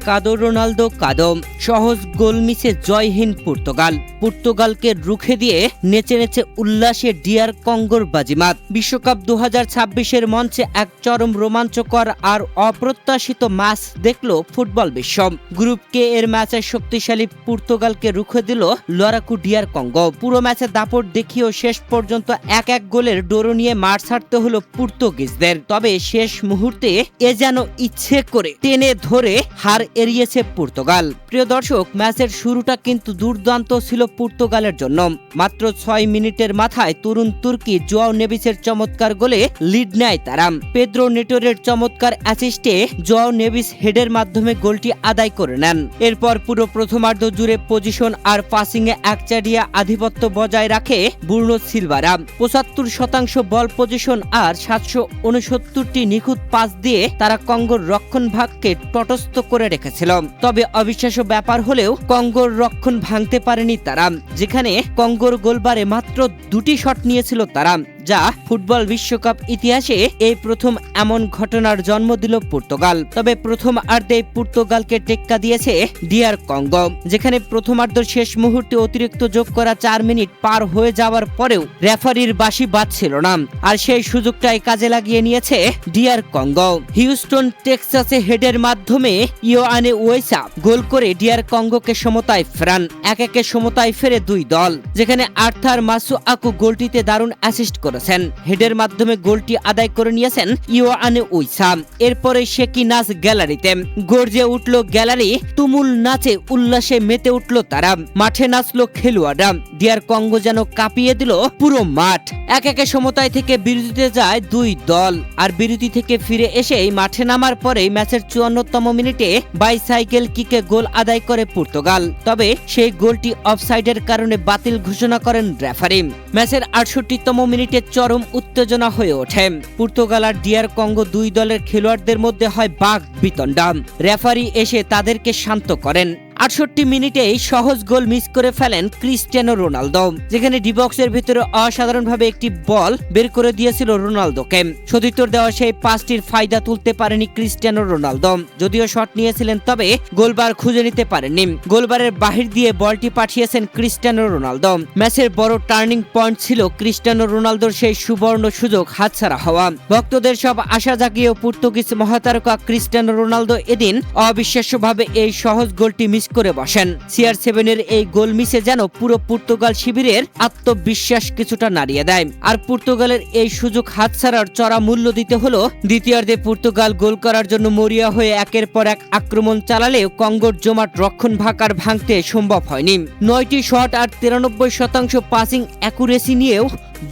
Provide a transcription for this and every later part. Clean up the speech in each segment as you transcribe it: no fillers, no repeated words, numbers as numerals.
কাদো Ronaldo কাদো। সহজ গোল মিসে জয়হীন পর্তুগালকে রুখে দিয়ে নেচে নেচে উল্লাসে ডিআর কঙ্গোর বাজিমাত। বিশ্বকাপ 2026-এর মঞ্চে এক চরম রোমাঞ্চকর আর অপ্রত্যাশিত ম্যাচ দেখল ফুটবল বিশ্ব। গ্রুপ কে এর ম্যাচে শক্তিশালী পর্তুগালকে রুখে দিল লড়াকু ডিআর কঙ্গো। পুরো ম্যাচে দাপট দেখিয়েও শেষ পর্যন্ত 1-1 গোলের ডোরো নিয়ে মাঠ ছাড়তে হলো পর্তুগিজদের। তবে শেষ মুহূর্তে এ যেন ইচ্ছে করে টেনে ধরে হার এড়িয়েছে পর্তুগাল। প্রিয় দর্শক, ম্যাচের শুরুটা কিন্তু দুর্দান্ত ছিল পর্তুগালের জন্য। মাত্র 6 মিনিটের মাথায় তরুণ তুর্কি জোয়াও নেভিসের চমৎকার গোলে লিড নেয় তারা। পেদ্রো নেটোরের চমৎকার অ্যাসিস্টে জোয়াও নেভিস হেডের মাধ্যমে গোলটি আদায় করে নেন। এরপর পুরো প্রথমার্ধ জুড়ে পজিশন আর পাসিংয়ে একচাটিয়া আধিপত্য বজায় রাখে ব্রুনো সিলভারা। 75% বল পজিশন আর 769টি নিখুঁত পাস দিয়ে তারা কঙ্গোর রক্ষণভাগকে তটস্থ করে রেখেছিল। তবে অবিশ্বাস্য ব্যাপার হলেও কঙ্গোর রক্ষণ ভাঙতে পারেনি তারা, যেখানে কঙ্গোর গোলবারে মাত্র 2টি শট নিয়েছিল তারা, যা ফুটবল বিশ্বকাপ ইতিহাসে এই প্রথম এমন ঘটনার জন্ম দিল পর্তুগাল। তবে প্রথমার্ধে পর্তুগালকে টেক্কা দিয়েছে ডিআর কঙ্গো, যেখানে প্রথমার্ধের শেষ মুহূর্তে অতিরিক্ত যোগ করা 4 মিনিট পার হয়ে যাওয়ার পরেও রেফারির বাঁশি বাজছিল না, আর সেই সুযোগটাই কাজে লাগিয়ে নিয়েছে ডিআর কঙ্গো। হিউস্টন টেক্সাসে হেডের মাধ্যমে ইয়োআনে ওয়েসা গোল করে ডিআর কঙ্গোকে সমতায় ফেরান। 1-1 সমতায় ফেরে দুই দল, যেখানে আর্থার মাসুআকু গোলটিতে দারুণ অ্যাসিস্ট করেছেন। হেডের মাধ্যমে গোলটি আদায় করে নিয়েছেন ইয়োআনে ওয়েসা। এরপরে শেকি নাচ গ্যালারিতে গর্জে উঠল গ্যালারি, তুমুল নাচে উল্লাসে মেতে উঠল তারা। মাঠে নাচলো খেলোয়াড়রা। ডিআর কঙ্গো যেন কাঁপিয়ে দিল পুরো মাঠ। 1-1 সমতায় থেকে বিরতিতে যায় দুই দল, আর বিরতি থেকে ফিরে এসেই মাঠে নামার পরেই ম্যাচের 54তম মিনিটে বাইসাইকেল কিকে গোল আদায় করে পর্তুগাল। তবে সেই গোলটি অফসাইডের কারণে বাতিল ঘোষণা করেন রেফারি। ম্যাচের 68তম মিনিটে চরম উত্তেজনা হয়ে ওঠে। পর্তুগাল আর ডিআর কঙ্গো দুই দলের খেলোয়াড়দের মধ্যে হয় বাক বিতণ্ডা। রেফারি এসে তাদেরকে শান্ত করেন। 68 মিনিটেই সহজ গোল মিস করে ফেলেন ক্রিস্টিয়ানো রোনালদো, যেখানে ডিবক্সের ভিতরে অসাধারণভাবে একটি বল বের করে দিয়েছিল রোনালদোকে। সতীর্থর দেওয়া সেই পাসটির ফায়দা তুলতে পারেনি ক্রিস্টিয়ানো রোনালদো। যদিও শট নিয়েছিলেন, তবে গোলবার খুঁজে নিতে পারেননি। গোলবারের বাহির দিয়ে বলটি পাঠিয়েছেন ক্রিস্টিয়ানো রোনালদো। ম্যাচের বড় টার্নিং পয়েন্ট ছিল ক্রিস্টিয়ানো রোনালদোর সেই সুবর্ণ সুযোগ হাতছাড়া হওয়া। ভক্তদের সব আশা জাগিয়েও পর্তুগিজ মহাতারকা ক্রিস্টিয়ানো রোনালদো এদিন অবিশ্বাস্যভাবে এই সহজ গোলটি মিস করে বসেন। CR7 এই গোল মিসে যেন পুরো পর্তুগাল শিবিরের আত্মবিশ্বাস কিছুটা নাড়িয়ে দেয়। আর পর্তুগালের এই সুযোগ হাতছাড়ার চড়া মূল্য দিতে হলো। দ্বিতীয়ার্ধে পর্তুগাল গোল করার জন্য মরিয়া হয়ে একের পর এক আক্রমণ চালালেও কঙ্গোর জমাট রক্ষণভাগ আর ভাঙতে সম্ভব হয়নি। 9টি শট আর 93% পাসিং অ্যাকুরেসি নিয়েও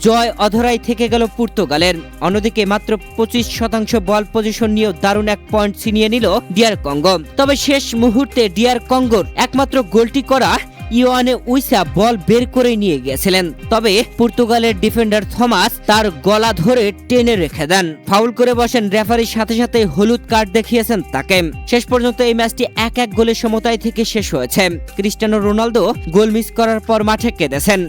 জয় অধরাই থেকে গেল পর্তুগালের। অন্যদিকে মাত্র 25% বল পজিশন নিয়েও দারুণ এক পয়েন্ট ছিনিয়ে নিল ডিআর কঙ্গো। তবে শেষ মুহূর্তে ডিআর কঙ্গোর একমাত্র গোলটি করা ইয়োআনে ওয়েসা বল বের করে নিয়ে গিয়েছিলেন। তবে পর্তুগালের ডিফেন্ডার থমাস তার গলা ধরে টেনে রেখে দেন। ফাউল করে বসেন রেফারির, সাথে সাথে হলুদ কার্ড দেখিয়েছেন তাকে। শেষ পর্যন্ত এই ম্যাচটি 1-1 গোলের সমতায় থেকে শেষ হয়েছে। ক্রিস্টিয়ানো রোনালদো গোল মিস করার পর মাঠে কেঁদেছেন।